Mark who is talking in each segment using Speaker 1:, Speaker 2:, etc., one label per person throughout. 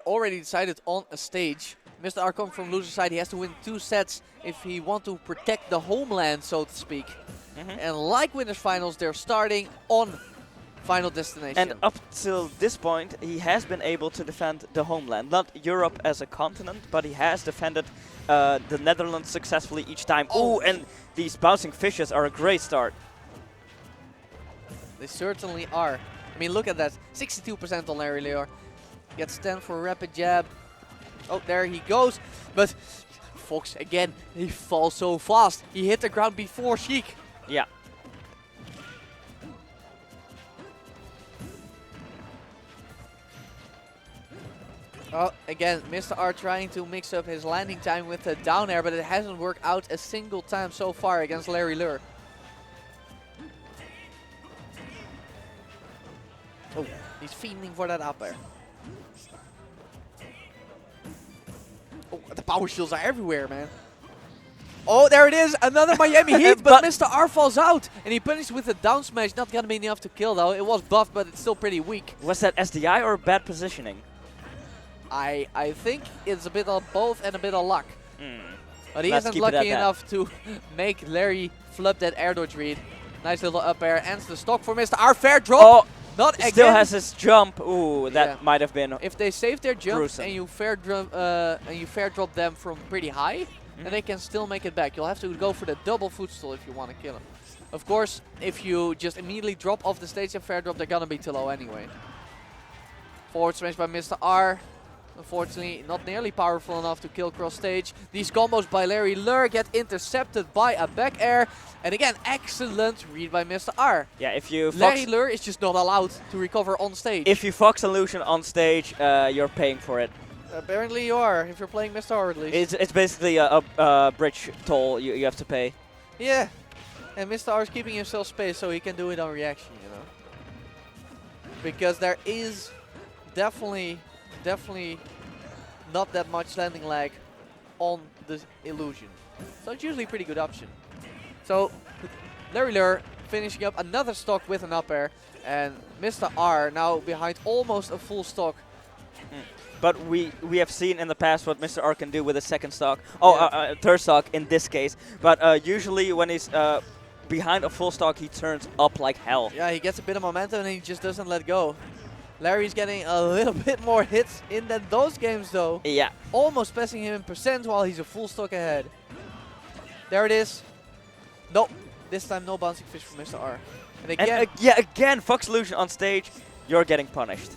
Speaker 1: already decided on a stage. Mr.R coming from loser side, he has to win 2 sets if he want to protect the homeland, so to speak. And like winners finals, they're starting on final destination.
Speaker 2: And up till this point, he has been able to defend the homeland. Not Europe as a continent, but he has defended the Netherlands successfully each time. Oh, and these bouncing fishes are a great start.
Speaker 1: They certainly are. I mean, look at that. 62% on Larry Lurr. Gets 10 for a rapid jab. Oh, there he goes. But Fox, again, he falls so fast. He hit the ground before Sheik.
Speaker 2: Yeah.
Speaker 1: Oh, again, Mr.R trying to mix up his landing time with the down air, but it hasn't worked out a single time so far against Larry Lurr. Oh, he's fiending for that up air. Oh, the power shields are everywhere, man. Oh, there it is, another Miami Heat, but Mr.R falls out. And he punishes with a down smash, not gonna be enough to kill though. It was buffed, but it's still pretty weak.
Speaker 2: Was that SDI or bad positioning?
Speaker 1: I think it's a bit of both and a bit of luck. But he isn't lucky enough to make Larry flip that air dodge read. Nice little up air, ends the stock for Mr.R. Fair drop.
Speaker 2: Oh,
Speaker 1: not again.
Speaker 2: Still has his jump. Ooh, that might have been.
Speaker 1: If they save their jumps
Speaker 2: gruesome.
Speaker 1: and you fair drop them from pretty high, then they can still make it back. You'll have to go for the double footstool if you want to kill him. Of course, if you just immediately drop off the stage and fair drop, they're gonna be too low anyway. Forward smash by Mr.R. Unfortunately, not nearly powerful enough to kill cross stage. These combos by Larry Lurr get intercepted by a back air. And again, excellent read by Mr.R.
Speaker 2: Yeah, if you
Speaker 1: Larry Lurr is just not allowed to recover on stage.
Speaker 2: If you Fox Illusion on stage, you're paying for it.
Speaker 1: Apparently you are, if you're playing Mr.R at least.
Speaker 2: It's basically a bridge toll you have to pay.
Speaker 1: Yeah, and Mr.R is keeping himself space so he can do it on reaction, you know. Because there is definitely not that much landing lag on the illusion. So it's usually a pretty good option. So Larry Lurr finishing up another stock with an up air, and Mr.R now behind almost a full stock.
Speaker 2: But we have seen in the past what Mr.R can do with a second stock. Oh, third stock in this case. But usually when he's behind a full stock, he turns up like hell.
Speaker 1: Yeah, he gets a bit of momentum and he just doesn't let go. Larry's getting a little bit more hits in than those games though.
Speaker 2: Yeah.
Speaker 1: Almost passing him in percent while he's a full stock ahead. There it is. No, this time no bouncing fish from Mr.R. And again,
Speaker 2: again, Fox Illusion on stage, you're getting punished.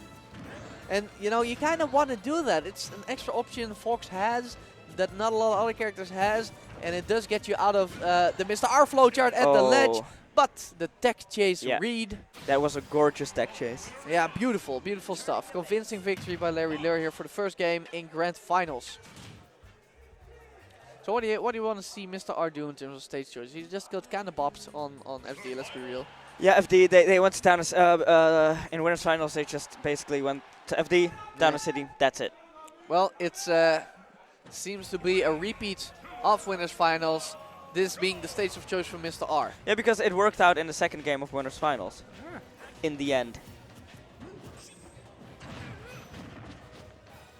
Speaker 1: And you know, you kind of want to do that. It's an extra option Fox has that not a lot of other characters has, and it does get you out of the Mr.R flowchart at the ledge. But the tech chase read.
Speaker 2: That was a gorgeous tech chase.
Speaker 1: Yeah, beautiful, beautiful stuff. Convincing victory by Larry Lurr here for the first game in Grand Finals. So what do you want to see Mr.R do in terms of stage choice? He just got kind of bopped on FD, let's be real.
Speaker 2: Yeah, FD, they went to Down in Winners Finals, they just basically went to FD, Down City, that's it.
Speaker 1: Well, it seems to be a repeat of Winners Finals, this being the stage of choice for Mr.R.
Speaker 2: Yeah, because it worked out in the second game of Winners Finals. In the end.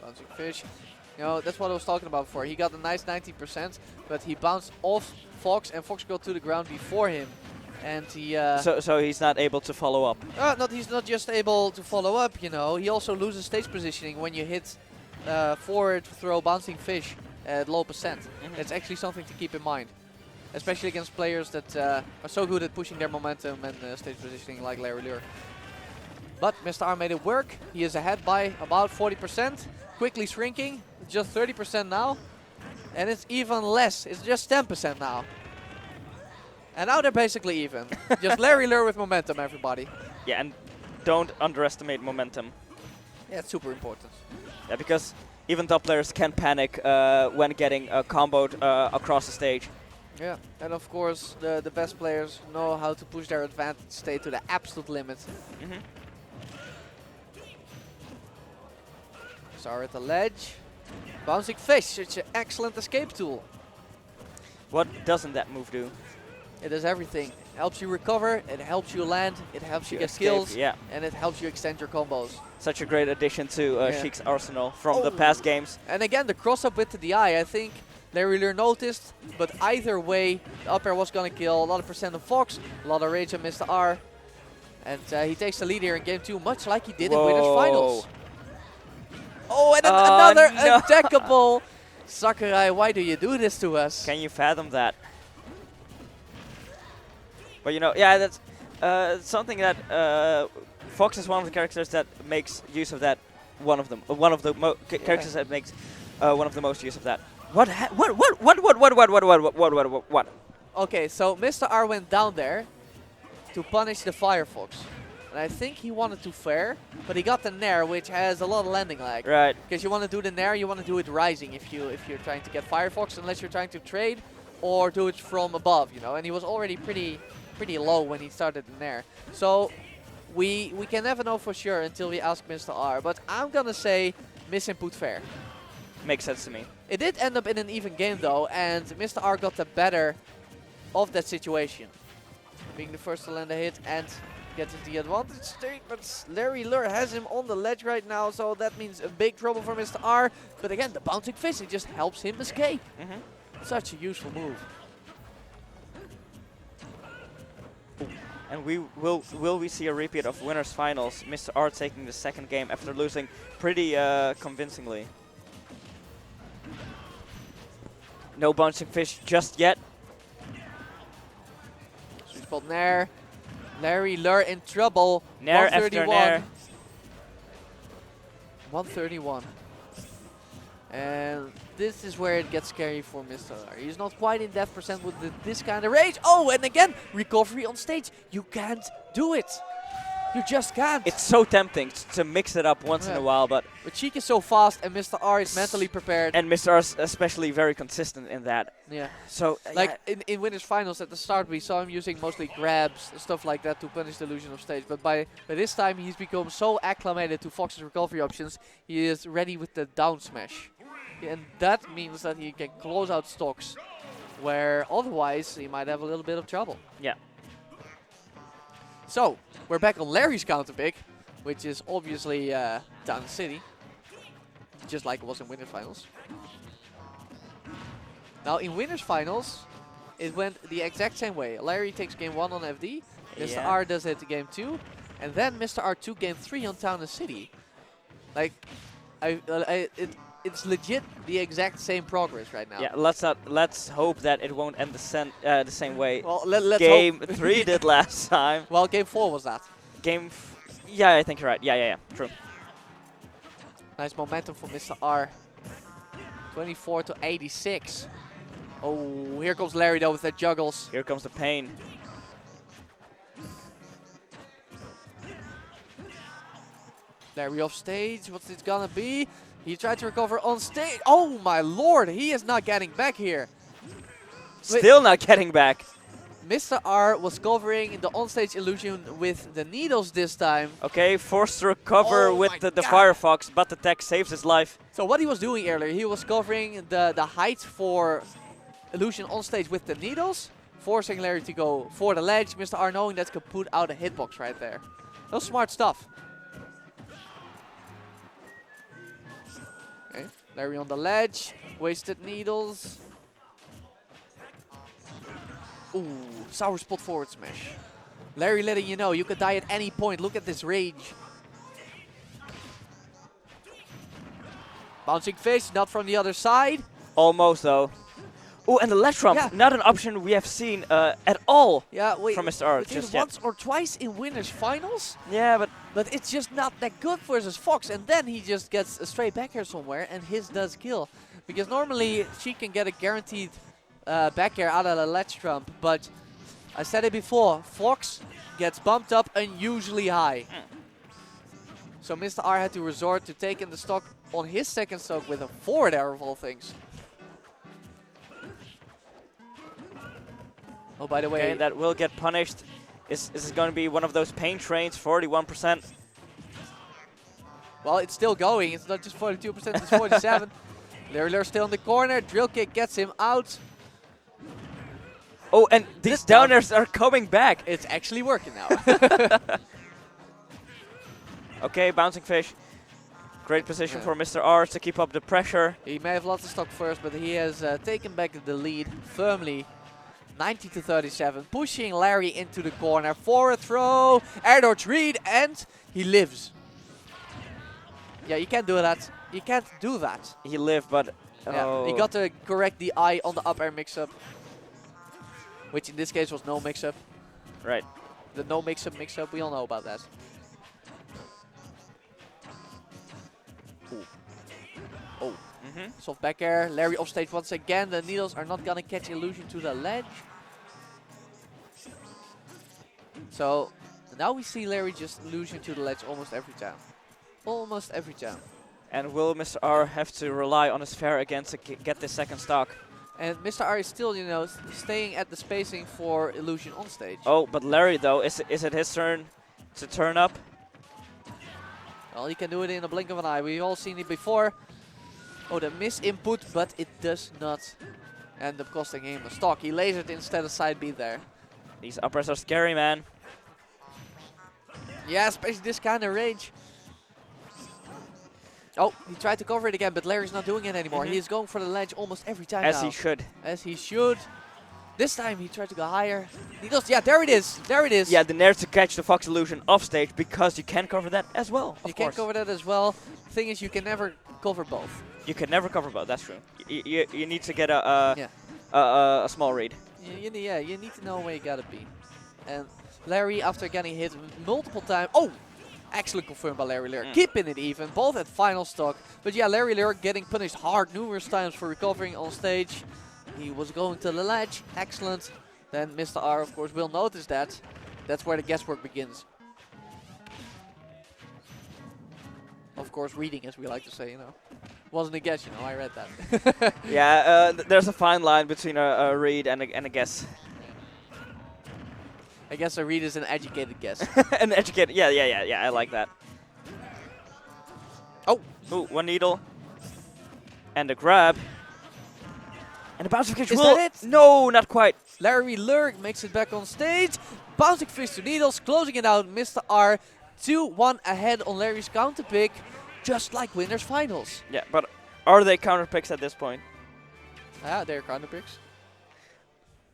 Speaker 1: Bouncing fish. You know, that's what I was talking about before. He got a nice 90%, but he bounced off Fox, and Fox got to the ground before him. And he...
Speaker 2: So he's not able to follow up.
Speaker 1: He's not just able to follow up, you know. He also loses stage positioning when you hit forward throw bouncing fish at low percent. That's actually something to keep in mind. Especially against players that are so good at pushing their momentum and stage positioning like Larry Lurr. But Mr.R made it work. He is ahead by about 40%. Quickly shrinking, just 30% now. And it's even less, it's just 10% now. And now they're basically even. Just Larry Lurr with momentum, everybody.
Speaker 2: Yeah, and don't underestimate momentum.
Speaker 1: Yeah, it's super important.
Speaker 2: Yeah, because even top players can panic when getting comboed across the stage.
Speaker 1: Yeah, and of course the best players know how to push their advantage state to the absolute limit. Star at the ledge. Bouncing fish, such an excellent escape tool.
Speaker 2: What doesn't that move do?
Speaker 1: It does everything. helps you recover, it helps you land, it helps you get
Speaker 2: escape,
Speaker 1: kills,
Speaker 2: yeah.
Speaker 1: and it helps you extend your combos.
Speaker 2: Such a great addition to
Speaker 1: Yeah.
Speaker 2: Sheik's arsenal from the past games.
Speaker 1: And again, the cross-up with the DI, I think Larry Lurr noticed, but either way, the up air was going to kill. A lot of percent on Fox, a lot of rage on Mr.R. And he takes the lead here in game 2, much like he did in Winners Finals. Oh, and another
Speaker 2: no.
Speaker 1: attackable. Sakurai, why do you do this to us?
Speaker 2: Can you fathom that? But you know, yeah, that's something that Fox is one of the characters that makes use of that. One of them, characters that makes one of the most use of that. What?
Speaker 1: Okay, so Mr.R went down there to punish the Firefox. And I think he wanted to fair, but he got the Nair, which has a lot of landing lag.
Speaker 2: Right.
Speaker 1: Because you want to do the Nair, you want to do it rising if you're trying to get Firefox, unless you're trying to trade or do it from above, you know. And he was already pretty low when he started the Nair. So we can never know for sure until we ask Mr.R. But I'm gonna say misinput fair.
Speaker 2: Makes sense to me.
Speaker 1: It did end up in an even game though, and Mr.R got the better of that situation, being the first to land a hit and getting the advantage state. But Larry Lurr has him on the ledge right now, so that means a big trouble for Mr.R. But again, the bouncing fish, it just helps him escape. Such a useful move.
Speaker 2: And will we see a repeat of Winners Finals? Mr.R taking the second game after losing pretty convincingly. No bouncing fish just yet.
Speaker 1: Sweet spot Nair. Larry Lurr in trouble.
Speaker 2: Nair
Speaker 1: 131.
Speaker 2: after Nair.
Speaker 1: 131. And this is where it gets scary for Mr.R. He's not quite in death percent with this kind of rage. Oh, and again, recovery on stage. You can't do it. You just can't.
Speaker 2: It's so tempting to mix it up once in a while, but
Speaker 1: Sheik is so fast and Mr.R is mentally prepared.
Speaker 2: And Mr.R is especially very consistent in that.
Speaker 1: Yeah.
Speaker 2: So
Speaker 1: like in Winners Finals at the start, we saw him using mostly grabs and stuff like that to punish the illusion of stage. But by this time, he's become so acclimated to Fox's recovery options. He is ready with the down smash. And that means that he can close out stocks, where otherwise he might have a little bit of trouble.
Speaker 2: Yeah.
Speaker 1: So, we're back on Larry's counter pick, which is obviously Down City, just like it was in Winners Finals. Now, in Winners Finals, it went the exact same way. Larry takes game 1 on FD, Mr.R does it game 2, and then Mr.R took game 3 on Town and City. Like, it's legit the exact same progress right now.
Speaker 2: Yeah, let's hope that it won't end the same way.
Speaker 1: Well, let's
Speaker 2: game
Speaker 1: hope
Speaker 2: 3 did last time.
Speaker 1: Well, game 4 was that.
Speaker 2: Yeah, I think you're right. Yeah, true.
Speaker 1: Nice momentum for Mr.R. 24 to 86. Oh, here comes Larry though with the juggles.
Speaker 2: Here comes the pain.
Speaker 1: Larry off stage. What's it gonna be? He tried to recover on stage. Oh my lord, he is not getting back here.
Speaker 2: Still not getting back.
Speaker 1: Mr.R was covering the onstage illusion with the needles this time.
Speaker 2: Okay, forced to recover with the Firefox, but the tech saves his life.
Speaker 1: So what he was doing earlier, he was covering the height for illusion on stage with the needles, forcing Larry to go for the ledge. Mr.R knowing that could put out a hitbox right there. That was smart stuff. Okay, Larry on the ledge, wasted needles. Ooh, sour spot forward smash. Larry letting you know you could die at any point. Look at this rage. Bouncing fish, not from the other side.
Speaker 2: Almost though. Oh, and the ledge trump, not an option we have seen at all from Mr.R.
Speaker 1: Just once or twice in Winners Finals.
Speaker 2: Yeah,
Speaker 1: but it's just not that good versus Fox. And then he just gets a straight back air somewhere, and his does kill. Because normally she can get a guaranteed back air out of the ledge trump, but I said it before, Fox gets bumped up unusually high. So Mr.R had to resort to taking the stock on his second stock with a forward air of all things. Oh, by the way,
Speaker 2: okay, that will get punished. Is going to be one of those pain trains, 41%.
Speaker 1: Well, it's still going. It's not just 42%, it's 47. Lurr still in the corner. Drill kick gets him out.
Speaker 2: Oh, and these downers are coming back.
Speaker 1: It's actually working now.
Speaker 2: Okay, bouncing fish. Great position for Mr.R to keep up the pressure.
Speaker 1: He may have lost the stock first, but he has taken back the lead firmly. 90 to 37, pushing Larry into the corner. Forward throw, air dodge read, and he lives. Yeah, you can't do that. You can't do that.
Speaker 2: He lived, but
Speaker 1: Yeah, he got to correct the eye on the up air mix-up, which in this case was no mix-up.
Speaker 2: Right.
Speaker 1: The no mix-up mix-up, we all know about that. Ooh. Oh. Soft back air, Larry off stage once again. The needles are not gonna catch Illusion to the ledge. So now we see Larry just Illusion to the ledge almost every time. Almost every time.
Speaker 2: And will Mr.R have to rely on his fair again to get the second stock?
Speaker 1: And Mr.R is still, you know, staying at the spacing for Illusion on stage.
Speaker 2: Oh, but Larry though, is it his turn to turn up?
Speaker 1: Well, he can do it in a blink of an eye. We've all seen it before. Oh, the miss input, but it does not end up costing him a stock. He lasered instead of side B there.
Speaker 2: These uppers are scary, man.
Speaker 1: Yeah, especially this kind of range. Oh, he tried to cover it again, but Larry's not doing it anymore. He is going for the ledge almost every time
Speaker 2: As
Speaker 1: now.
Speaker 2: he should.
Speaker 1: As he should. This time he tried to go higher. Needles, yeah, there it is. There it is.
Speaker 2: Yeah, the nair to catch the Fox Illusion off stage because you can cover that as well.
Speaker 1: You can cover that as well. Thing is, you can never cover both.
Speaker 2: You can never cover both. That's true. You need to get a small read.
Speaker 1: Yeah, you need to know where you gotta be. And Larry, after getting hit multiple times, oh, excellent confirmed by Larry Lurr. Keeping it even, both at final stock. But yeah, Larry Lurr getting punished hard numerous times for recovering on stage. He was going to the ledge, excellent. Then Mr.R, of course, will notice that. That's where the guesswork begins. Of course, reading, as we like to say, you know. Wasn't a guess, you know, I read that.
Speaker 2: Yeah, there's a fine line between a read and a guess.
Speaker 1: I guess a read is an educated guess.
Speaker 2: An educated, yeah, I like that.
Speaker 1: Oh!
Speaker 2: Ooh, one needle. And a grab. And a bouncing fish
Speaker 1: Is
Speaker 2: will...
Speaker 1: that it?
Speaker 2: No, not quite.
Speaker 1: Larry Lurr makes it back on stage. Bouncing fish to needles, closing it out. Mr.R 2-1 ahead on Larry's counter pick, just like winners finals.
Speaker 2: Yeah, but are they counter picks at this point?
Speaker 1: Yeah, they're counter picks.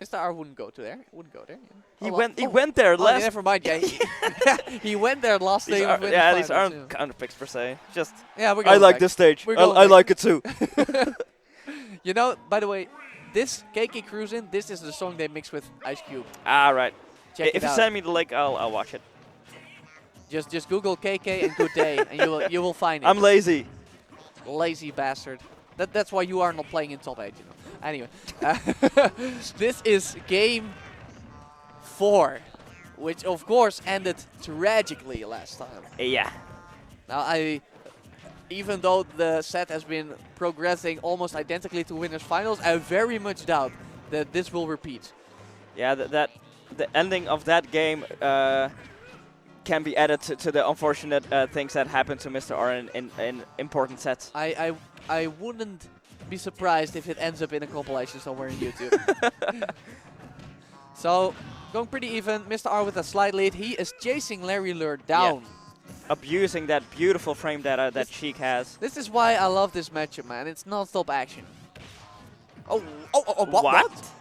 Speaker 1: Mr.R wouldn't go to there. Wouldn't go there.
Speaker 2: Yeah. He went there last.
Speaker 1: Yeah, never mind. Yeah, he went there last day of winners
Speaker 2: yeah,
Speaker 1: finals.
Speaker 2: these aren't counter picks per se. Just
Speaker 1: yeah, we're
Speaker 2: I
Speaker 1: going
Speaker 2: like
Speaker 1: back.
Speaker 2: this stage.
Speaker 1: We're
Speaker 2: I like it too.
Speaker 1: You know, by the way, this KK Cruisin', this is the song they mix with Ice Cube.
Speaker 2: Ah, right.
Speaker 1: Check
Speaker 2: If
Speaker 1: it
Speaker 2: you
Speaker 1: out.
Speaker 2: send me the link, I'll watch it.
Speaker 1: Just Google KK and Good Day, and you will find it.
Speaker 2: I'm lazy.
Speaker 1: Lazy bastard. That's why you are not playing in top 8, you know. Anyway, this is game 4, which of course ended tragically last time.
Speaker 2: Yeah.
Speaker 1: Now even though the set has been progressing almost identically to winners finals, I very much doubt that this will repeat.
Speaker 2: Yeah, the ending of that game can be added to the unfortunate things that happened to Mr.R in important sets.
Speaker 1: I wouldn't be surprised if it ends up in a compilation somewhere in YouTube. So, going pretty even. Mr.R with a slight lead. He is chasing Larry Lurr down.
Speaker 2: Yeah. Abusing that beautiful frame data that Sheik has.
Speaker 1: This is why I love this matchup, man. It's non-stop action. Oh, what?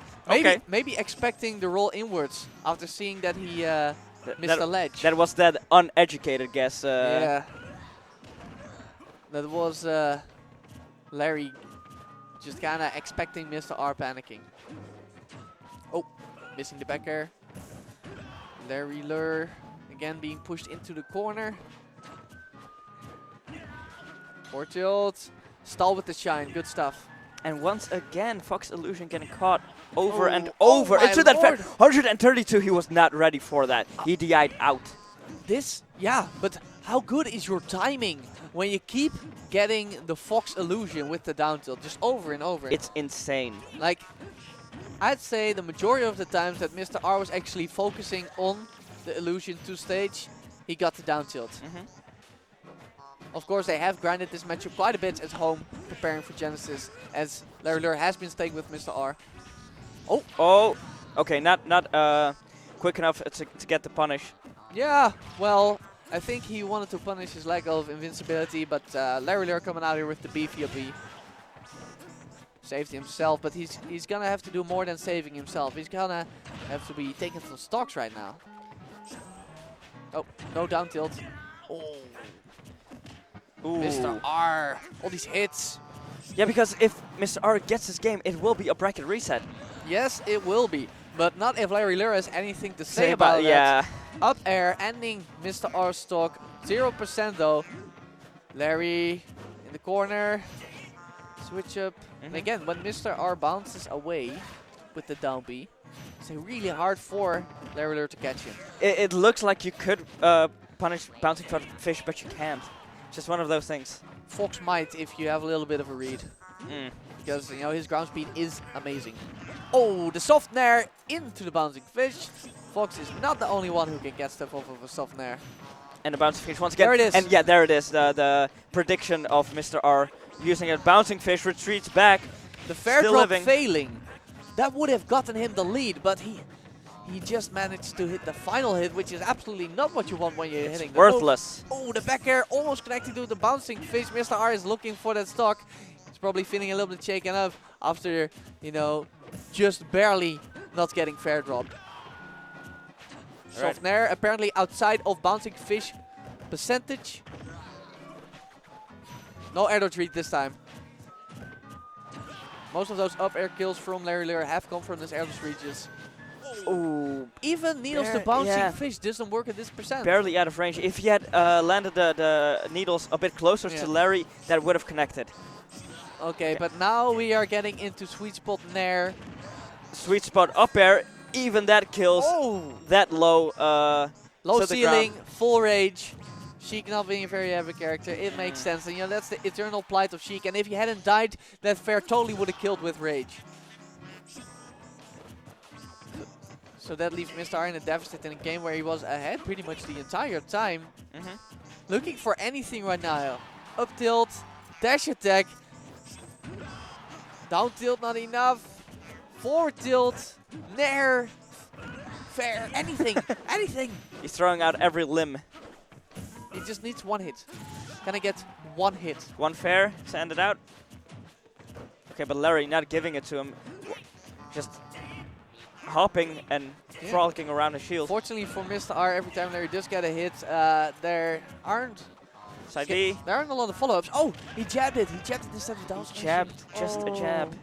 Speaker 1: Maybe expecting the roll inwards after seeing that he missed the ledge.
Speaker 2: That was that uneducated guess.
Speaker 1: Yeah. That was Larry just kind of expecting Mr.R panicking. Oh, missing the back air. Larry Lurr again being pushed into the corner. Four tilt. Stall with the shine. Good stuff.
Speaker 2: And once again, Fox Illusion getting caught over and over into
Speaker 1: my
Speaker 2: that
Speaker 1: lord.
Speaker 2: 132. He was not ready for that. He DI'd out.
Speaker 1: Yeah, but how good is your timing when you keep getting the Fox Illusion with the down tilt just over and over?
Speaker 2: It's insane.
Speaker 1: Like, I'd say the majority of the times that Mr.R was actually focusing on the illusion to stage, he got the down tilt. Of course, they have grinded this matchup quite a bit at home, preparing for Genesis, as Larry Lurr has been staying with Mr.R.
Speaker 2: Okay, not quick enough to get the punish.
Speaker 1: Yeah, well, I think he wanted to punish his lack of invincibility, but Larry Lurr coming out here with the beefy up B. Saved himself, but he's gonna have to do more than saving himself. He's gonna have to be taking some stocks right now. Oh, no down tilt. Oh.
Speaker 2: Ooh.
Speaker 1: Mr.R. All these hits.
Speaker 2: Yeah, because if Mr.R gets this game, it will be a bracket reset.
Speaker 1: Yes, it will be. But not if Larry Lurr has anything to say about it.
Speaker 2: Yeah.
Speaker 1: Up air, ending Mr.R stock. 0% though. Larry in the corner. Switch up. And again, when Mr.R bounces away with the down B, it's really hard for Larry Lurr to catch him.
Speaker 2: It looks like you could punish bouncing fish, but you can't. Just one of those things.
Speaker 1: Fox might if you have a little bit of a read. Because, you know, his ground speed is amazing. Oh, the soft nair into the bouncing fish. Fox is not the only one who can get stuff off of a soft nair.
Speaker 2: And the bouncing fish once again.
Speaker 1: There it is.
Speaker 2: And yeah, there it is. The prediction of Mr.R using a bouncing fish, retreats back.
Speaker 1: The fair
Speaker 2: still
Speaker 1: drop
Speaker 2: living.
Speaker 1: failing. That would have gotten him the lead, but he just managed to hit the final hit, which is absolutely not what you want when you're hitting the
Speaker 2: Worthless.
Speaker 1: Oh, the back air almost connecting to the bouncing fish. Mr.R is looking for that stock. He's probably feeling a little bit shaken up after, you know, just barely not getting fair dropped. Soft nair apparently outside of bouncing fish percentage. No air dodge read this time. Most of those up air kills from Larry Lurr have come from this air dodge reaches.
Speaker 2: Ooh.
Speaker 1: Even needles to bouncing fish doesn't work at this percent.
Speaker 2: Barely out of range. If he had landed the needles a bit closer to Larry, that would have connected.
Speaker 1: Okay, but now we are getting into sweet spot nair.
Speaker 2: Sweet spot up air, even that kills that low.
Speaker 1: Low ceiling, full rage. Sheik not being a very heavy character, it makes sense. And you know, that's the eternal plight of Sheik. And if he hadn't died, that fair totally would have killed with rage. So that leaves Mr.R in a deficit in a game where he was ahead pretty much the entire time. Looking for anything right now. Up tilt, dash attack. Down tilt, not enough. Forward tilt, nair, fair, anything, anything.
Speaker 2: He's throwing out every limb.
Speaker 1: He just needs one hit. Can I get one hit?
Speaker 2: One fair to end it out. Okay, but Larry not giving it to him. Just hopping and frolicking around the shield.
Speaker 1: Fortunately for Mr.R, every time Larry does get a hit, there aren't
Speaker 2: Side B.
Speaker 1: There aren't a lot of follow-ups. Oh, he jabbed it. He jabbed it instead of down smash.
Speaker 2: Jabbed, just a jab.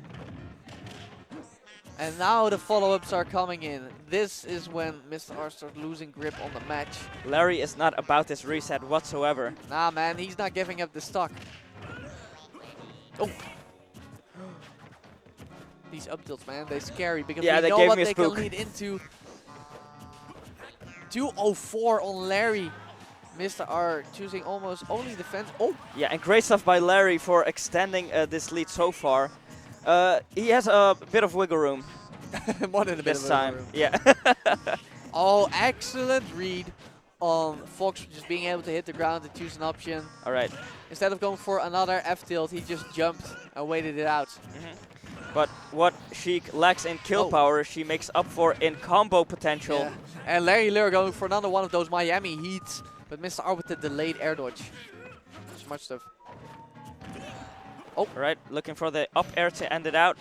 Speaker 1: And now the follow-ups are coming in. This is when Mr.R starts losing grip on the match.
Speaker 2: Larry is not about this reset whatsoever.
Speaker 1: Nah, man, he's not giving up the stock. Oh. These up tilts, man, they're scary because we
Speaker 2: they
Speaker 1: know
Speaker 2: gave
Speaker 1: what
Speaker 2: me a
Speaker 1: they can
Speaker 2: spook.
Speaker 1: lead into. 204 on Larry. Mr.R choosing almost only defense. Oh!
Speaker 2: Yeah, and great stuff by Larry for extending this lead so far. He has a bit of wiggle room.
Speaker 1: More than a bit
Speaker 2: this
Speaker 1: of
Speaker 2: time.
Speaker 1: room.
Speaker 2: Yeah.
Speaker 1: Oh, excellent read on Fox just being able to hit the ground and choose an option.
Speaker 2: All right.
Speaker 1: Instead of going for another F tilt, he just jumped and waited it out.
Speaker 2: But what Sheik lacks in kill power, she makes up for in combo potential.
Speaker 1: Yeah. And Larry Lurr going for another one of those Miami heats. But Mr.R with the delayed air dodge. Smart stuff.
Speaker 2: Oh, right, looking for the up air to end it out.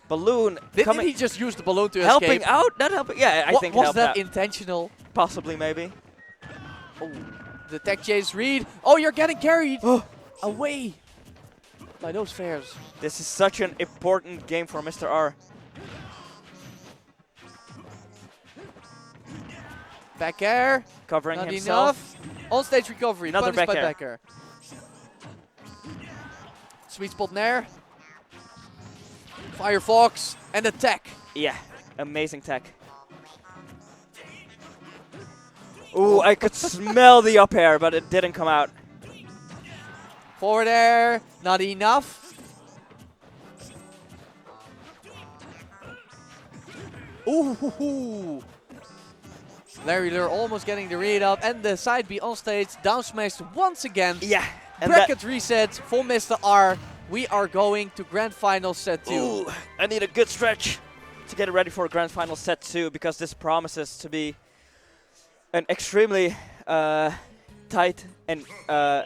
Speaker 2: Balloon
Speaker 1: Didn't he just use the balloon to
Speaker 2: helping
Speaker 1: escape?
Speaker 2: out? Not helping. Yeah, I think it
Speaker 1: was
Speaker 2: helped
Speaker 1: that
Speaker 2: out.
Speaker 1: intentional?
Speaker 2: Possibly, maybe.
Speaker 1: Oh, the tech chase read. Oh, you're getting carried away by those fairs.
Speaker 2: This is such an important game for Mr.R.
Speaker 1: Back air.
Speaker 2: Covering
Speaker 1: Not
Speaker 2: himself.
Speaker 1: enough. On stage recovery.
Speaker 2: Another
Speaker 1: Punished by
Speaker 2: back air.
Speaker 1: back air. Sweet spot nair. Firefox and attack.
Speaker 2: Yeah, amazing tech. Ooh, I could smell the up air, but it didn't come out.
Speaker 1: Forward air. Not enough. Ooh. Larry Lurr almost getting the read up, and the side B on stage, down smashed once again.
Speaker 2: Yeah. And
Speaker 1: Bracket reset for Mr.R. We are going to grand final set 2.
Speaker 2: Ooh, I need a good stretch. to get ready for Grand Final Set 2, because this promises to be an extremely tight and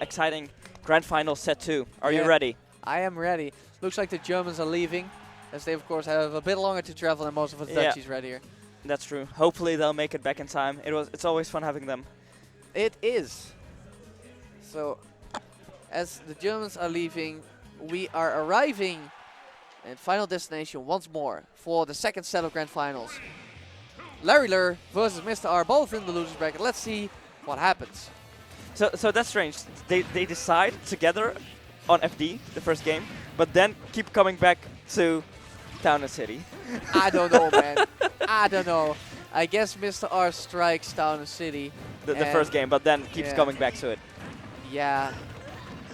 Speaker 2: exciting Grand Final Set 2. Are you ready?
Speaker 1: I am ready. Looks like the Germans are leaving, as they of course have a bit longer to travel than most of us Dutchies right here.
Speaker 2: That's true. Hopefully they'll make it back in time. It's always fun having them.
Speaker 1: It is. So, as the Germans are leaving, we are arriving at final destination once more for the second set of Grand Finals. Larry Lurr versus Mr.R, both in the losers bracket. Let's see what happens.
Speaker 2: So that's strange. They decide together on FD, the first game, but then keep coming back to Town and City.
Speaker 1: I don't know, man. I don't know. I guess Mr.R strikes Town and City.
Speaker 2: The first game, but then keeps coming back to it.
Speaker 1: Yeah.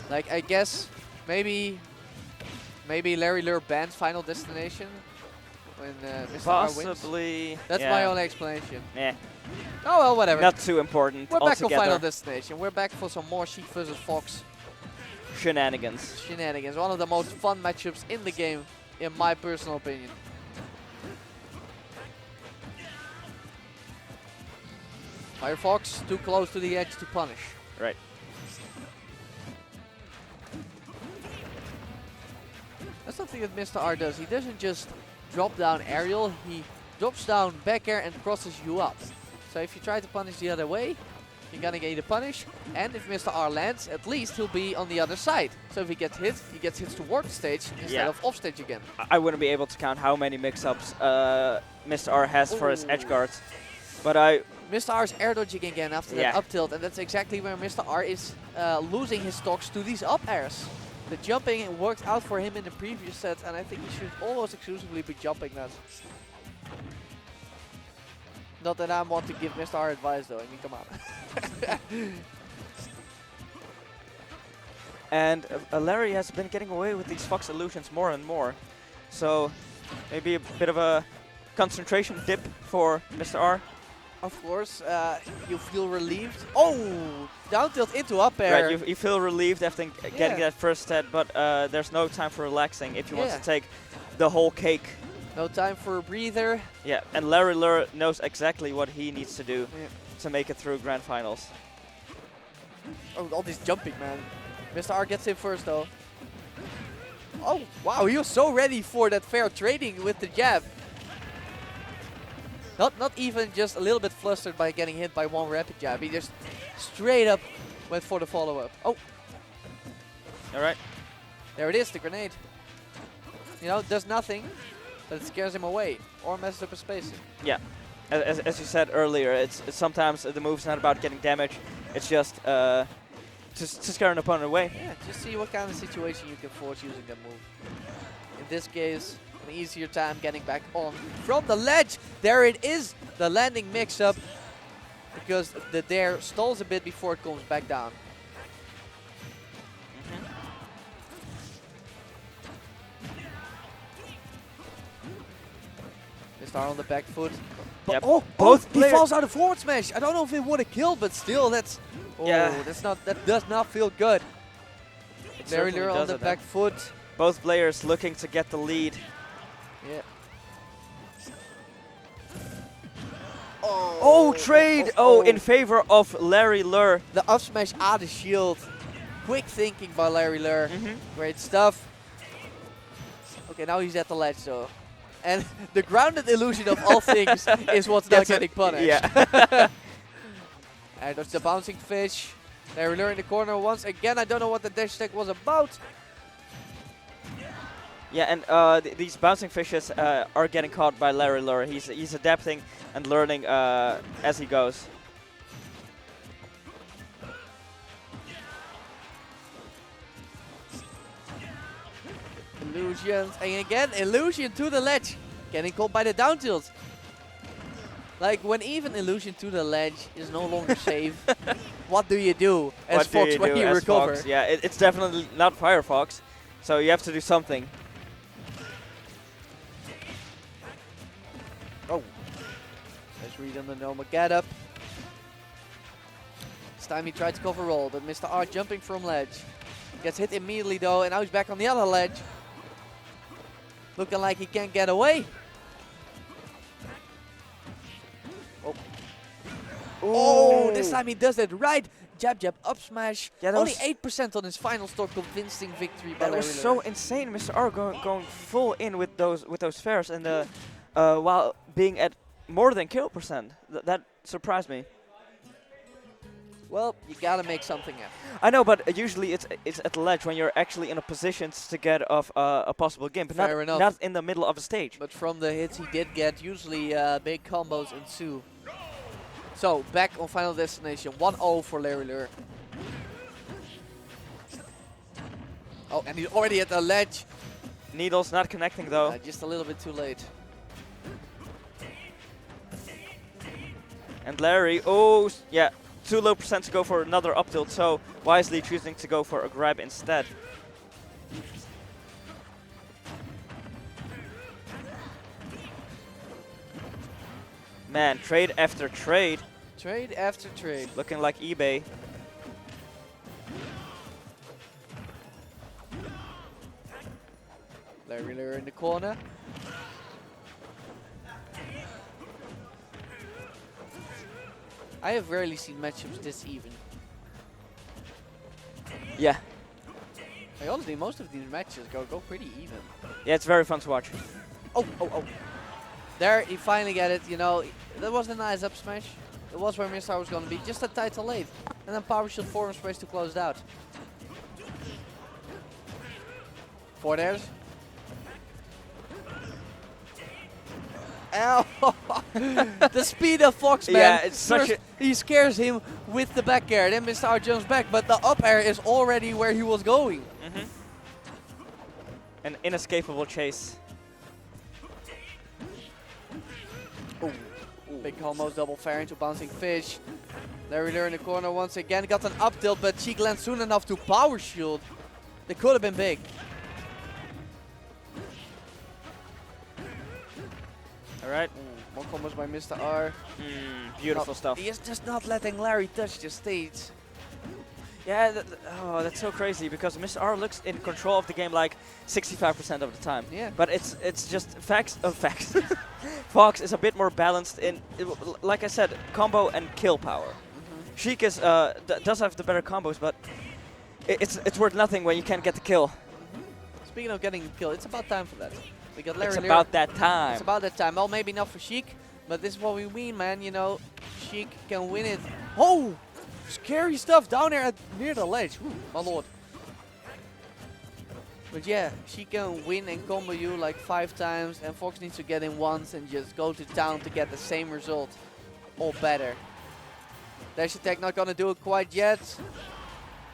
Speaker 1: Like, I guess maybe Larry Lurr bans Final Destination when Mr.R wins.
Speaker 2: Possibly.
Speaker 1: That's my only explanation.
Speaker 2: Yeah.
Speaker 1: Oh well, whatever.
Speaker 2: Not too important.
Speaker 1: We're back on
Speaker 2: altogether.
Speaker 1: Final Destination. We're back for some more Sheik versus Fox
Speaker 2: Shenanigans.
Speaker 1: shenanigans. One of the most fun matchups in the game, in my personal opinion. Firefox too close to the edge to punish.
Speaker 2: Right.
Speaker 1: That's something that Mr.R does. He doesn't just drop down aerial, he drops down back air and crosses you up. So if you try to punish the other way, you're gonna get a punish. And if Mr.R lands, at least he'll be on the other side. So if he gets hit towards the stage instead of off stage again.
Speaker 2: I wouldn't be able to count how many mix-ups Mr.R has for his edge guards. But
Speaker 1: Mr.R's air dodging again after that up tilt, and that's exactly where Mr.R is losing his stocks to these up airs. The jumping worked out for him in the previous set, and I think he should almost exclusively be jumping that. Not that I want to give Mr.R advice though, I mean, come on.
Speaker 2: And Larry has been getting away with these Fox illusions more and more. So maybe a bit of a concentration dip for Mr.R.
Speaker 1: Of course, you feel relieved. Oh, down tilt into up air.
Speaker 2: Right, you feel relieved after getting that first set, but there's no time for relaxing if you want to take the whole cake.
Speaker 1: No time for a breather.
Speaker 2: Yeah, and Larry Lurr knows exactly what he needs to do to make it through Grand Finals.
Speaker 1: Oh, all this jumping, man. Mr.R gets in first, though. Oh, wow, he was so ready for that fair trading with the jab. Not even just a little bit flustered by getting hit by one rapid jab. He just straight up went for the follow-up. Oh.
Speaker 2: All right.
Speaker 1: There it is, the grenade. You know, does nothing, but it scares him away or messes up his spacing.
Speaker 2: Yeah. As you said earlier, it's sometimes the move's not about getting damage. It's just to scare an opponent away.
Speaker 1: Yeah, just see what kind of situation you can force using that move. In this case, an easier time getting back on from the ledge. There it is, the landing mix-up, because the dare stalls a bit before it comes back down. Mr.R on the back foot.
Speaker 2: Yep.
Speaker 1: Oh, both he falls out of forward smash. I don't know if it would have killed, but still, that's that does not feel good. Larry Lurr on the back foot.
Speaker 2: Both players looking to get the lead.
Speaker 1: Yeah.
Speaker 2: Oh, trade! Oh, in favor of Larry Lurr.
Speaker 1: The up smash out of shield. Quick thinking by Larry Lurr. Great stuff. Okay, now he's at the ledge though. And the grounded illusion of all things is what's not getting punished.
Speaker 2: Yeah.
Speaker 1: And there's the bouncing fish. Larry Lurr in the corner once again. I don't know what the dash attack was about.
Speaker 2: Yeah, and these bouncing fishes are getting caught by Larry Lurr. He's adapting and learning as he goes.
Speaker 1: Illusions, and again, illusion to the ledge. Getting caught by the down tilt. Like, when even illusion to the ledge is no longer safe, what do you do as Fox when you recover?
Speaker 2: Fox? Yeah, it's definitely not Firefox, so you have to do something.
Speaker 1: Oh. Let's read on the normal get up. This time he tried to cover roll, but Mr.R jumping from ledge. Gets hit immediately though, and now he's back on the other ledge. Looking like he can't get away. Oh, this time he does it right. Jab, jab, up smash.
Speaker 2: Yeah, that
Speaker 1: Only
Speaker 2: was
Speaker 1: 8% on his final store. Convincing victory by
Speaker 2: that was
Speaker 1: Larry
Speaker 2: so
Speaker 1: Lurr.
Speaker 2: insane. Mr.R going full in with those fares and while being at more than kill percent. That surprised me.
Speaker 1: Well, you gotta make something happen.
Speaker 2: I know, but usually it's at the ledge when you're actually in a position to get off a possible game, but
Speaker 1: Fair enough.
Speaker 2: not in the middle of a stage.
Speaker 1: But from the hits he did get, usually big combos ensue. So, back on Final Destination. 1-0 for Larry Lurr. Oh, and he's already at the ledge.
Speaker 2: Needles not connecting though.
Speaker 1: Just a little bit too late.
Speaker 2: And Larry, oh yeah, too low percent to go for another up tilt, so wisely choosing to go for a grab instead. Man, trade after trade.
Speaker 1: Trade after trade.
Speaker 2: Looking like eBay.
Speaker 1: Larry Lurr in the corner. I have rarely seen matchups this even.
Speaker 2: Yeah.
Speaker 1: Like, honestly, most of these matches go pretty even.
Speaker 2: Yeah, it's very fun to watch.
Speaker 1: Oh, oh, oh. There, he finally got it, you know. That was a nice up smash. It was where Mr.R was going to be, just a title late. And then power shield forward space to close it out. Four theirs. Ow! The speed of Fox, man.
Speaker 2: Yeah, it's such
Speaker 1: First, he scares him with the back air, then Mr.R jumps back, but the up air is already where he was going.
Speaker 2: An inescapable chase.
Speaker 1: Ooh. Big combos, double fair into bouncing fish. Larry Lurr in the corner once again. Got an up tilt, but Sheik lands soon enough to power shield. They could have been big.
Speaker 2: Alright.
Speaker 1: More combos by Mr.R.
Speaker 2: Beautiful stuff.
Speaker 1: He is just not letting Larry touch the stage.
Speaker 2: Yeah, oh, that's so crazy because Mr.R looks in control of the game like 65% of the time.
Speaker 1: Yeah.
Speaker 2: But it's just facts. Fox is a bit more balanced in, like I said, combo and kill power. Sheik is does have the better combos, but it's worth nothing when you can't get the kill.
Speaker 1: Speaking of getting the kill, it's about time for that. We got Larry
Speaker 2: It's
Speaker 1: Lurr.
Speaker 2: about that time.
Speaker 1: It's about that time. Well, maybe not for Sheik, but this is what we mean, man. You know, Sheik can win it. Oh! Scary stuff down there near the ledge. Ooh, my lord. But yeah, she can win and combo you like 5 times, and Fox needs to get in once and just go to town to get the same result or better. Dash attack not gonna do it quite yet.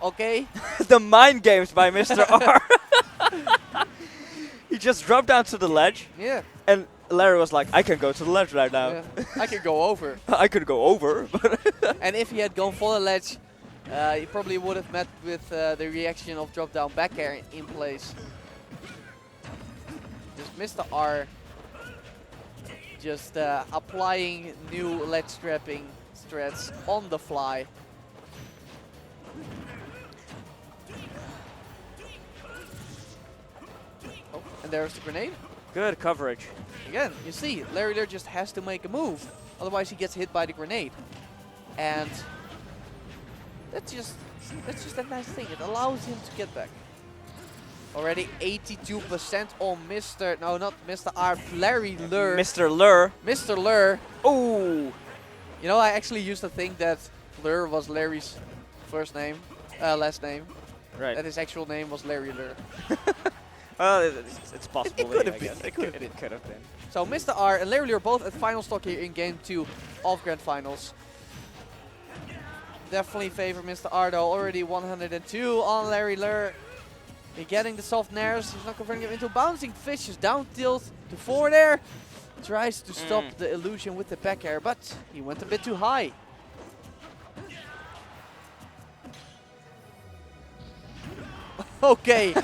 Speaker 1: Okay.
Speaker 2: The mind games by Mr.R. He just dropped down to the ledge,
Speaker 1: Yeah.
Speaker 2: and Larry was like, I can go to the ledge right now.
Speaker 1: Yeah. I can go over.
Speaker 2: I could go over.
Speaker 1: And if he had gone for the ledge, he probably would have met with the reaction of drop down back air in place. Just Mr.R just applying new ledge trapping strats on the fly. Oh, and there's the grenade.
Speaker 2: Good coverage.
Speaker 1: Again, you see, Larry Lurr just has to make a move. Otherwise he gets hit by the grenade. And that's just a nice thing. It allows him to get back. Already 82% on Mr.R, Larry Lurr.
Speaker 2: Mr. Lurr.
Speaker 1: Mr. Lurr.
Speaker 2: Oh!
Speaker 1: You know, I actually used to think that Lurr was Larry's first name, last name.
Speaker 2: Right.
Speaker 1: That his actual name was Larry Lurr.
Speaker 2: Well, it's possible.
Speaker 1: It could have
Speaker 2: I
Speaker 1: been.
Speaker 2: guess.
Speaker 1: It could have been.
Speaker 2: It could have been.
Speaker 1: So Mr.R and Larry Lurr both at final stock here in game 2 of Grand Finals. Definitely favor Mr.R though. Already 102 on Larry Lurr. He's getting the soft nairs. He's not converting him into bouncing fishes. Down tilt to forward air. Tries to stop the illusion with the back air, but he went a bit too high. Okay.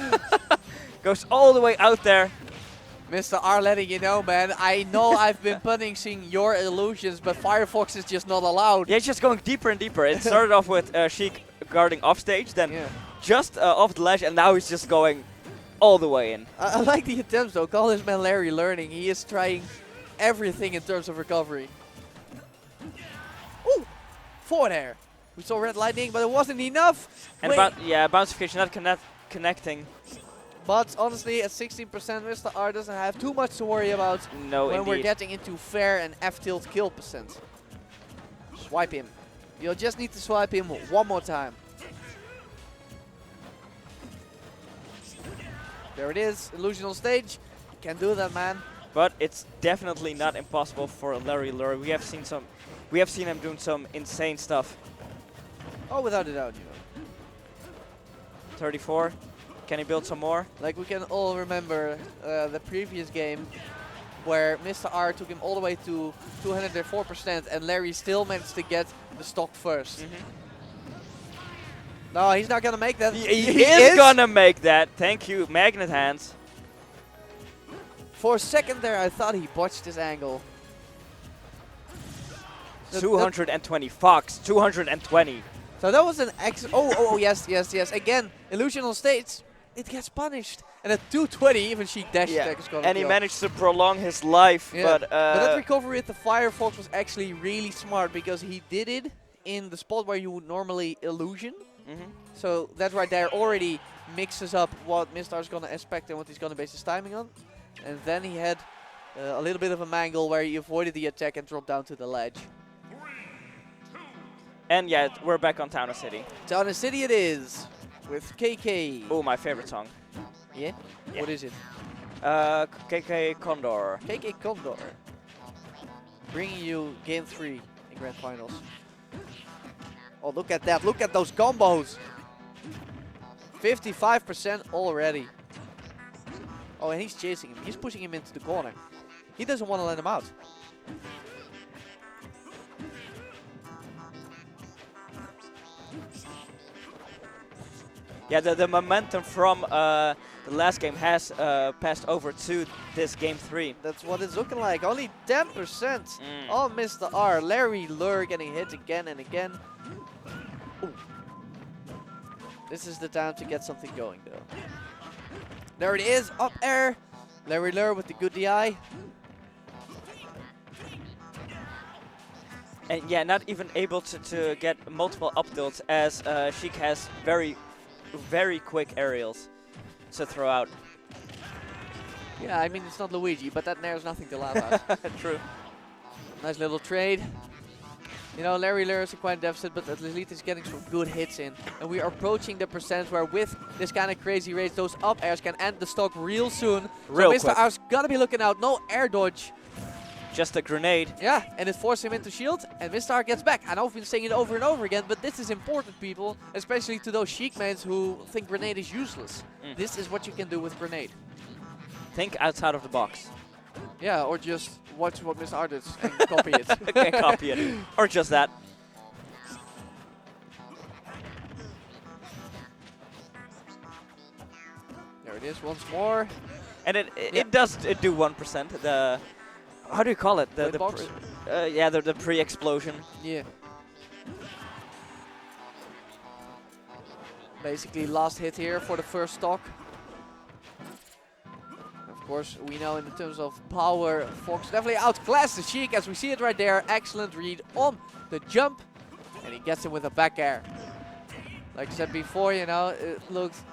Speaker 2: Goes all the way out there.
Speaker 1: Mr.R letting you know, man. I know I've been punishing your illusions, but Firefox is just not allowed.
Speaker 2: Yeah, it's just going deeper and deeper. It started off with Sheik guarding off stage, then just off the ledge, and now he's just going all the way in.
Speaker 1: I like the attempts though. Call this man Larry learning. He is trying everything in terms of recovery. Ooh! forward air. We saw red lightning, but it wasn't enough.
Speaker 2: And bouncification not connecting.
Speaker 1: But honestly, at 16%, Mr.R doesn't have too much to worry about when we're getting into fair and F-tilt kill percent. Swipe him. You'll just need to swipe him one more time. There it is, illusion on stage. Can do that, man.
Speaker 2: But it's definitely not impossible for Larry Lurr. We have seen him doing some insane stuff.
Speaker 1: Oh, without a doubt, you know.
Speaker 2: 34. Can he build some more?
Speaker 1: Like we can all remember the previous game where Mr.R took him all the way to 204% and Larry still managed to get the stock first. No, he's not gonna make that.
Speaker 2: He is gonna make that. Thank you, Magnet Hands.
Speaker 1: For a second there, I thought he botched his angle.
Speaker 2: 220 Fox, 220.
Speaker 1: So that was an yes. Again, illusion on stage. It gets punished. And at 220, even Sheik dash attack is gonna
Speaker 2: And he
Speaker 1: kill.
Speaker 2: managed to prolong his life,
Speaker 1: but that recovery with the Firefox was actually really smart because he did it in the spot where you would normally illusion. So that right there already mixes up what Mr.R is gonna expect and what he's gonna base his timing on. And then he had a little bit of a mangle where he avoided the attack and dropped down to the ledge.
Speaker 2: And yeah, we're back on Towner City.
Speaker 1: Towner City it is, with KK.
Speaker 2: Oh, my favorite song.
Speaker 1: Yeah? What is it?
Speaker 2: KK Condor.
Speaker 1: KK Condor. Bringing you game 3 in Grand Finals. Oh, look at that. Look at those combos. 55% already. Oh, and he's chasing him. He's pushing him into the corner. He doesn't want to let him out.
Speaker 2: Yeah, the momentum from the last game has passed over to this game 3.
Speaker 1: That's what it's looking like. Only 10% on Mr.R. Larry Lurr getting hit again and again. Ooh. This is the time to get something going, though. There it is, up air. Larry Lurr with the good DI.
Speaker 2: And yeah, not even able to get multiple up tilts as Sheik has very quick aerials to throw out.
Speaker 1: Yeah, I mean, it's not Luigi, but that Nair's nothing to laugh at.
Speaker 2: True.
Speaker 1: Nice little trade. You know, Larry Lurr is in quite a deficit, but at least he's getting some good hits in. And we are approaching the percent where with this kind of crazy race, those up airs can end the stock real soon.
Speaker 2: Real
Speaker 1: so Mr.R's got to be looking out. No air dodge.
Speaker 2: Just a grenade.
Speaker 1: Yeah, and it forced him into shield, and Mr.R gets back. I know I've been saying it over and over again, but this is important, people. Especially to those Sheik mains who think grenade is useless. This is what you can do with grenade.
Speaker 2: Think outside of the box.
Speaker 1: Yeah, or just watch what Mr.R does and copy it.
Speaker 2: And copy it. Or just that.
Speaker 1: There it is once more.
Speaker 2: And it does do 1%. The how do you call it? The
Speaker 1: box?
Speaker 2: the pre-explosion.
Speaker 1: Yeah. Basically last hit here for the first stock. Of course, we know in terms of power, Fox definitely outclassed the Sheik as we see it right there. Excellent read on the jump. And he gets him with a back air. Like I said before, you know, it looks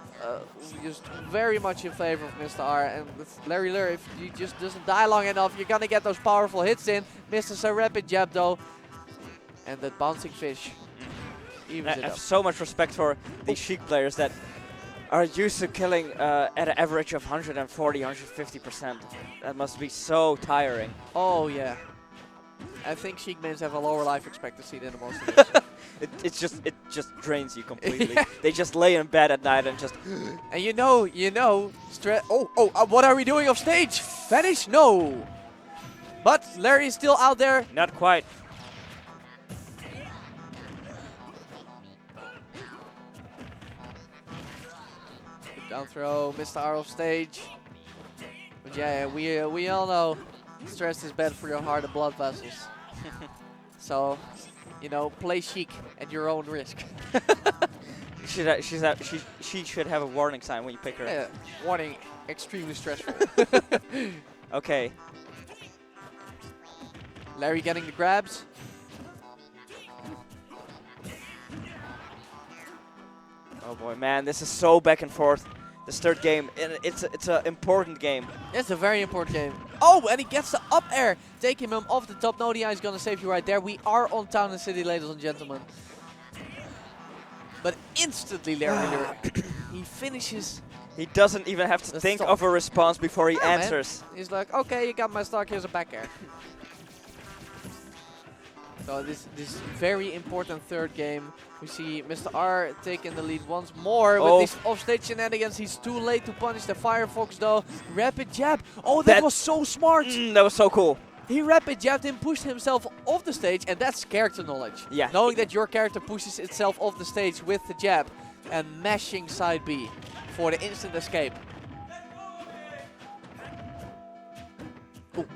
Speaker 1: just very much in favor of Mr.R. And with Larry Lurr, if he just doesn't die long enough, you're gonna get those powerful hits in. Misses a rapid jab though. And that bouncing fish evens it
Speaker 2: I
Speaker 1: up.
Speaker 2: have so much respect for these Sheik players that are used to killing at an average of 140, 150%. That must be so tiring.
Speaker 1: Oh yeah. I think Sheik mains have a lower life expectancy than most of us.
Speaker 2: It just drains you completely. Yeah. They just lay in bed at night and just.
Speaker 1: And you know, what are we doing off stage? Vanish? No. But Larry is still out there.
Speaker 2: Not quite.
Speaker 1: Down throw, Mr.R off stage. But yeah, we all know stress is bad for your heart and blood vessels. So, you know, play Sheik at your own risk.
Speaker 2: She should have a warning sign when you pick her.
Speaker 1: Yeah, warning, extremely stressful.
Speaker 2: Okay.
Speaker 1: Larry getting the grabs.
Speaker 2: Oh boy, man, this is so back and forth. This third game, and it's an important game.
Speaker 1: It's a very important game. Oh, and he gets the up air, taking him off the top. No, the eye is gonna save you right there. We are on Town and City, ladies and gentlemen. But instantly, Lurr, he finishes.
Speaker 2: He doesn't even have to think of a response before he answers.
Speaker 1: Man. He's like, okay, you got my stock. Here's a back air. So this very important third game. We see Mr.R taking the lead once more with these offstage shenanigans. He's too late to punish the Firefox though. Rapid jab. Oh, that was so smart.
Speaker 2: That was so cool.
Speaker 1: He rapid jabbed him, pushed himself off the stage, and that's character knowledge.
Speaker 2: Yeah.
Speaker 1: Knowing that your character pushes itself off the stage with the jab and mashing side B for the instant escape. Ooh.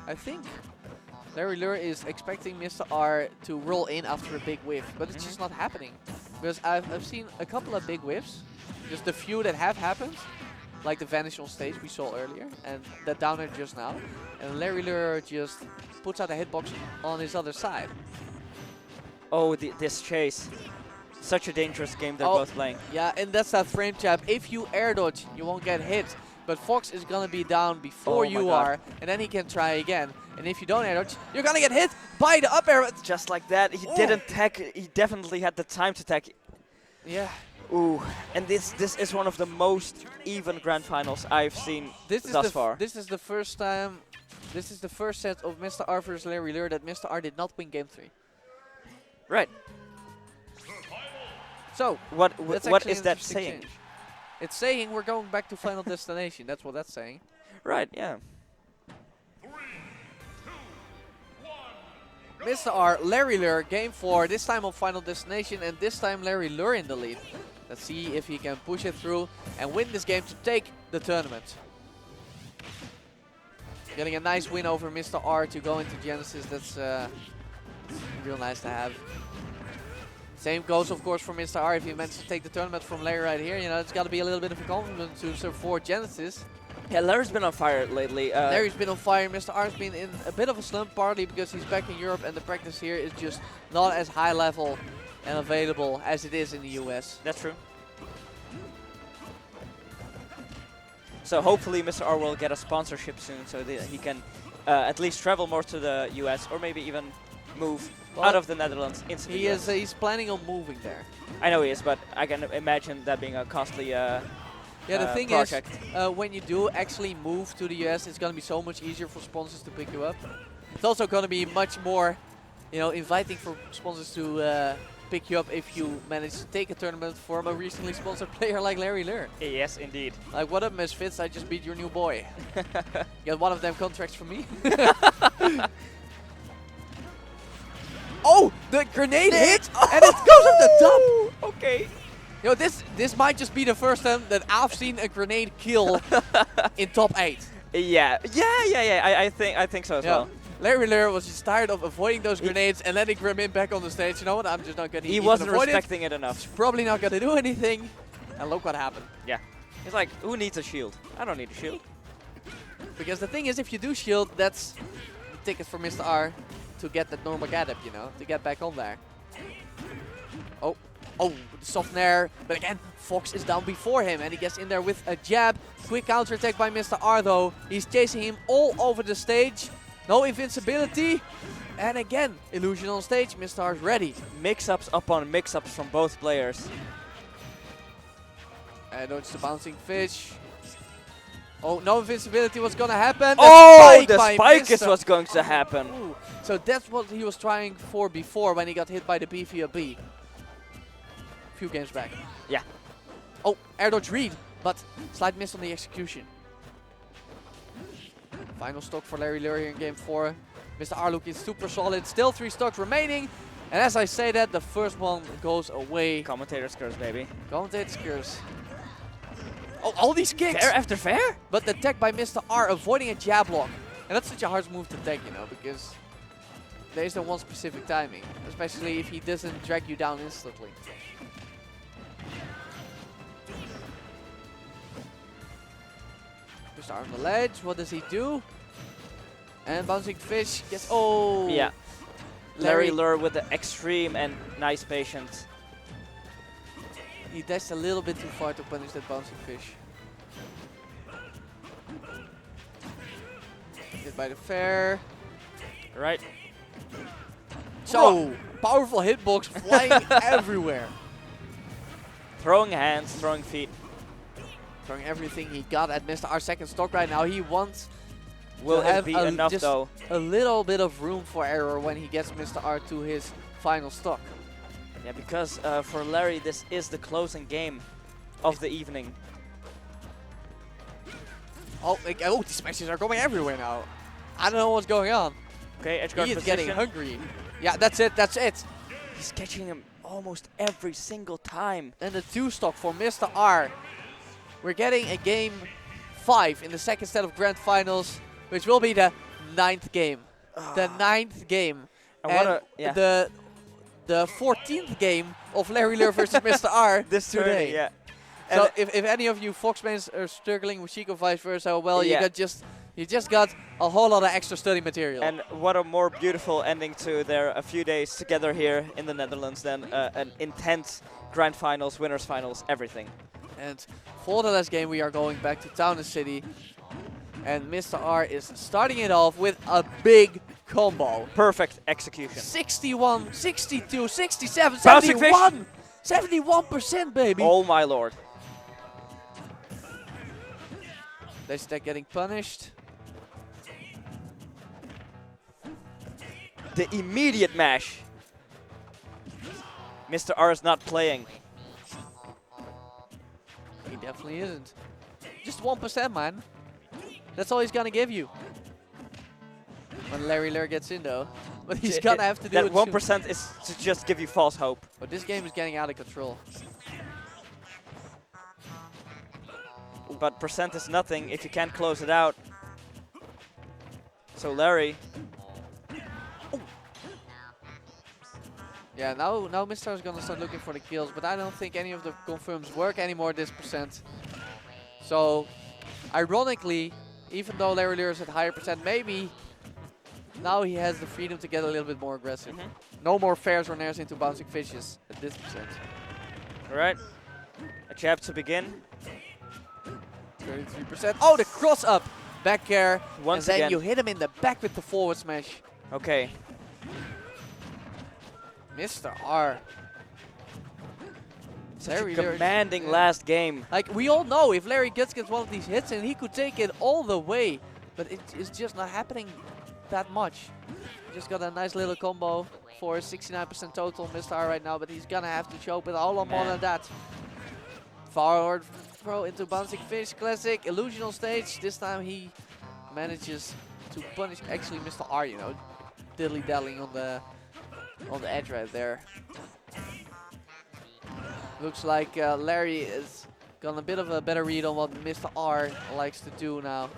Speaker 1: I think Lurr is expecting Mr.R to roll in after a big whiff, but it's just not happening. Because I've seen a couple of big whiffs, just the few that have happened, like the vanish on stage we saw earlier, and that downer just now. And Lurr just puts out a hitbox on his other side.
Speaker 2: Oh, this chase. Such a dangerous game they're both playing.
Speaker 1: Yeah, and that's that frame trap. If you air dodge, you won't get hit. But Fox is going to be down before you are, and then he can try again. And if you don't air dodge, you're going to get hit by the up air.
Speaker 2: Just like that. He didn't tech. He definitely had the time to tech.
Speaker 1: Yeah.
Speaker 2: Ooh, and this is one of the most even grand finals I've seen thus far.
Speaker 1: This is the first time, this is the first set of Mr.R versus Lurr that Mr.R did not win game 3.
Speaker 2: Right.
Speaker 1: So,
Speaker 2: what is that saying?
Speaker 1: Change. It's saying we're going back to Final Destination. That's what that's saying.
Speaker 2: Right, yeah.
Speaker 3: 3, 2, 1,
Speaker 1: Mr.R, Lurr, game 4. This time on Final Destination, and this time Lurr in the lead. Let's see if he can push it through and win this game to take the tournament. Getting a nice win over Mr.R to go into Genesis. That's real nice to have. Same goes, of course, for Mr.R. If he managed to take the tournament from Lurr right here, you know, it's got to be a little bit of a confidence booster for Genesis.
Speaker 2: Yeah, Lurr's been on fire lately.
Speaker 1: Lurr's been on fire. Mr.R's been in a bit of a slump, partly because he's back in Europe and the practice here is just not as high level and available as it is in the US.
Speaker 2: That's true. So hopefully Mr.R will get a sponsorship soon so that he can at least travel more to the US or maybe even move out of the Netherlands into the US.
Speaker 1: He's planning on moving there.
Speaker 2: I know he is, but I can imagine that being a costly
Speaker 1: yeah, the thing
Speaker 2: project.
Speaker 1: is, when you do actually move to the US, it's going to be so much easier for sponsors to pick you up. It's also going to be much more, you know, inviting for sponsors to pick you up if you manage to take a tournament from a recently sponsored player like Lurr.
Speaker 2: Yes, indeed.
Speaker 1: Like, what up, Misfits? I just beat your new boy. Get one of them contracts from me. Oh, the grenade hit, and it goes up the top.
Speaker 2: Okay.
Speaker 1: You know, this might just be the first time that I've seen a grenade kill in top 8.
Speaker 2: Yeah. I think so as well.
Speaker 1: Lurr was just tired of avoiding those grenades and letting Grim back on the stage. You know what? I'm just not going to.
Speaker 2: He wasn't respecting it enough.
Speaker 1: Probably not going to do anything. And look what happened.
Speaker 2: Yeah. It's like, who needs a shield? I don't need a shield.
Speaker 1: Because the thing is, if you do shield, that's the ticket for Mr.R to get that normal get up, you know, to get back on there. Oh, the soft nair. But again, Fox is down before him and he gets in there with a jab. Quick counter attack by Mr.R though. He's chasing him all over the stage. No invincibility. And again, illusion on stage. Mr.R's ready.
Speaker 2: Mix-ups upon mix-ups from both players.
Speaker 1: And dodge the bouncing fish. Oh, no invincibility. What's going to happen?
Speaker 2: Oh, the spike is what's going to happen.
Speaker 1: Ooh. So that's what he was trying for before when he got hit by the B via B. A few games back.
Speaker 2: Yeah.
Speaker 1: Oh, air dodge read, but slight miss on the execution. Final stock for Lurr here in game 4. Mr.R looking super solid. Still 3 stocks remaining. And as I say that, the first one goes away.
Speaker 2: Commentator's curse, baby.
Speaker 1: Commentator's curse. Oh, all these kicks!
Speaker 2: Fair after fair?
Speaker 1: But the tech by Mr.R avoiding a jab block. And that's such a hard move to take, you know, because there is no one specific timing. Especially if he doesn't drag you down instantly. Mr.R on the ledge, what does he do? And bouncing fish gets, oh!
Speaker 2: Yeah. Larry Lurr with the extreme and nice patience.
Speaker 1: He dashed a little bit too far to punish that bouncing fish. Hit by the fair.
Speaker 2: Right.
Speaker 1: So, powerful hitbox flying everywhere.
Speaker 2: Throwing hands, throwing feet.
Speaker 1: Throwing everything he got at Mr.R's second stock right now. He wants
Speaker 2: Will
Speaker 1: to
Speaker 2: it
Speaker 1: have
Speaker 2: be enough
Speaker 1: just
Speaker 2: though?
Speaker 1: a little bit of room for error when he gets Mr.R to his final stock.
Speaker 2: Yeah, because for Larry, this is the closing game of the evening.
Speaker 1: Oh, these smashes are going everywhere now. I don't know what's going on.
Speaker 2: Okay, edge guard
Speaker 1: He is
Speaker 2: position.
Speaker 1: getting hungry. Yeah, that's it, that's it.
Speaker 2: He's catching him almost every single time.
Speaker 1: And the 2 stock for Mr.R. We're getting a game 5 in the second set of grand finals, which will be the 9th game. The 9th game. And the 14th game of Larry Lurr versus Mr.R.
Speaker 2: this
Speaker 1: today.
Speaker 2: Turn, yeah.
Speaker 1: So
Speaker 2: And
Speaker 1: if any of you Foxmains are struggling with Sheik or vice versa, well,
Speaker 2: Yeah.
Speaker 1: you just got a whole lot of extra study material.
Speaker 2: And what a more beautiful ending to their a few days together here in the Netherlands than an intense grand finals, winners finals, everything.
Speaker 1: And for the last game, we are going back to Town and City. And Mr.R is starting it off with a big combo.
Speaker 2: Perfect execution.
Speaker 1: 61, 62, 67,
Speaker 2: Bouncing fish.
Speaker 1: 71! 71%, baby!
Speaker 2: Oh my lord.
Speaker 1: Dash attack getting punished.
Speaker 2: The immediate mash. Mr.R is not playing.
Speaker 1: He definitely isn't. Just 1%, man. That's all he's gonna give you. When Larry Lurr gets in, though. But he's gonna have to do
Speaker 2: that
Speaker 1: it
Speaker 2: 1% is to just give you false hope.
Speaker 1: But this game is getting out of control.
Speaker 2: But percent is nothing if you can't close it out. So Larry.
Speaker 1: Yeah, now Mr. is gonna start looking for the kills, but I don't think any of the confirms work anymore this percent. So, ironically, even though Larry Lurr is at higher percent, maybe now he has the freedom to get a little bit more aggressive. No more fairs or nairs into bouncing fishes at this percent.
Speaker 2: Alright. A jab to begin.
Speaker 1: 33%. Oh, the cross up! Back air.
Speaker 2: Once
Speaker 1: and then
Speaker 2: again.
Speaker 1: you hit him in the back with the forward smash.
Speaker 2: Okay.
Speaker 1: Mr.R.
Speaker 2: Such a
Speaker 1: Larry Lurr-
Speaker 2: commanding
Speaker 1: yeah.
Speaker 2: last game.
Speaker 1: Like, we all know if Larry gets one of these hits and he could take it all the way. But it is just not happening that much. Just got a nice little combo for 69% total Mr.R right now, but he's gonna have to show up with a whole lot more than that. Forward throw into bouncing fish, classic, illusional stage. This time he manages to punish actually Mr.R, you know, diddly-daddling on the edge right there. Looks like Larry is got a bit of a better read on what Mr.R likes to do now.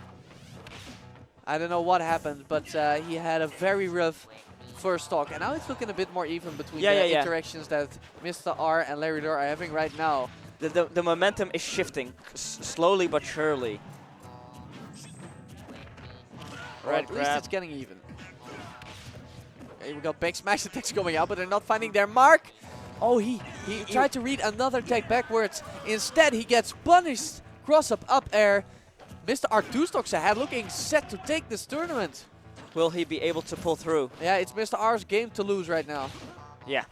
Speaker 1: I don't know what happened, but he had a very rough first stock, and now it's looking a bit more even between the interactions that Mr.R and Larry Lurr are having right now.
Speaker 2: The momentum is shifting, slowly but surely.
Speaker 1: Or at least it's getting even. Okay, we got big smash attacks coming out, but they're not finding their mark. Oh, he tried to read another tag backwards. Instead, he gets punished. Cross up air. Mr.R 2 stocks ahead, looking set to take this tournament.
Speaker 2: Will he be able to pull through?
Speaker 1: Yeah, it's Mr.R's game to lose right now.
Speaker 2: Yeah.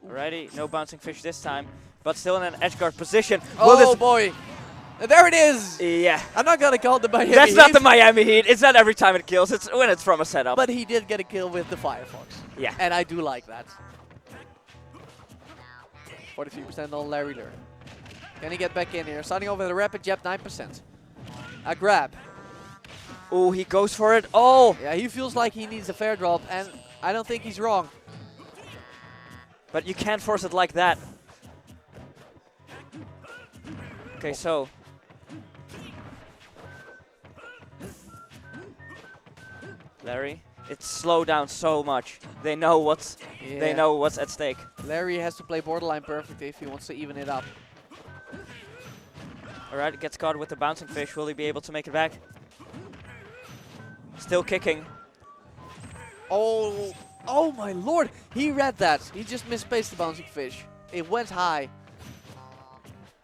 Speaker 2: Alrighty, no bouncing fish this time, but still in an edge guard position.
Speaker 1: Oh boy! And there it is!
Speaker 2: Yeah.
Speaker 1: I'm not gonna call the Miami
Speaker 2: That's
Speaker 1: Heat,
Speaker 2: not the Miami Heat. It's not every time it kills. It's when it's from a setup.
Speaker 1: but he did get a kill with the Firefox.
Speaker 2: Yeah.
Speaker 1: And I do like that. 43% on Larry Lurr. Can he get back in here? Starting off with a rapid jab, 9%. A grab.
Speaker 2: Oh, he goes for it. Oh!
Speaker 1: Yeah, he feels like he needs a fair drop, and I don't think he's wrong.
Speaker 2: But you can't force it like that. Okay, so. Larry, it's slowed down so much. They know what's at stake.
Speaker 1: Larry has to play borderline perfect if he wants to even it up.
Speaker 2: Alright, gets caught with the bouncing fish. Will he be able to make it back? Still kicking.
Speaker 1: Oh, oh my lord! He read that. He just misspaced the bouncing fish. It went high.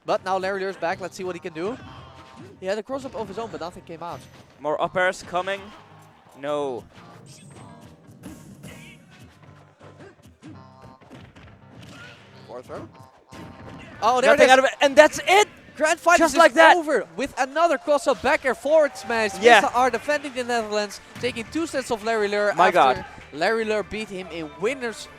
Speaker 1: But now Larry Lurr's back. Let's see what he can do. He had a cross-up of his own, but nothing came out.
Speaker 2: More up airs coming. No.
Speaker 1: Fourth throw. Oh, there
Speaker 2: Nothing
Speaker 1: it is.
Speaker 2: out of it. And that's it!
Speaker 1: Grand Finals
Speaker 2: Just
Speaker 1: is
Speaker 2: like that.
Speaker 1: over with another cross-up back air forward smash.
Speaker 2: Yeah.
Speaker 1: Mr.R defending the Netherlands, taking 2 sets of Larry Lurr
Speaker 2: My
Speaker 1: after
Speaker 2: God.
Speaker 1: Larry Lurr beat him in winners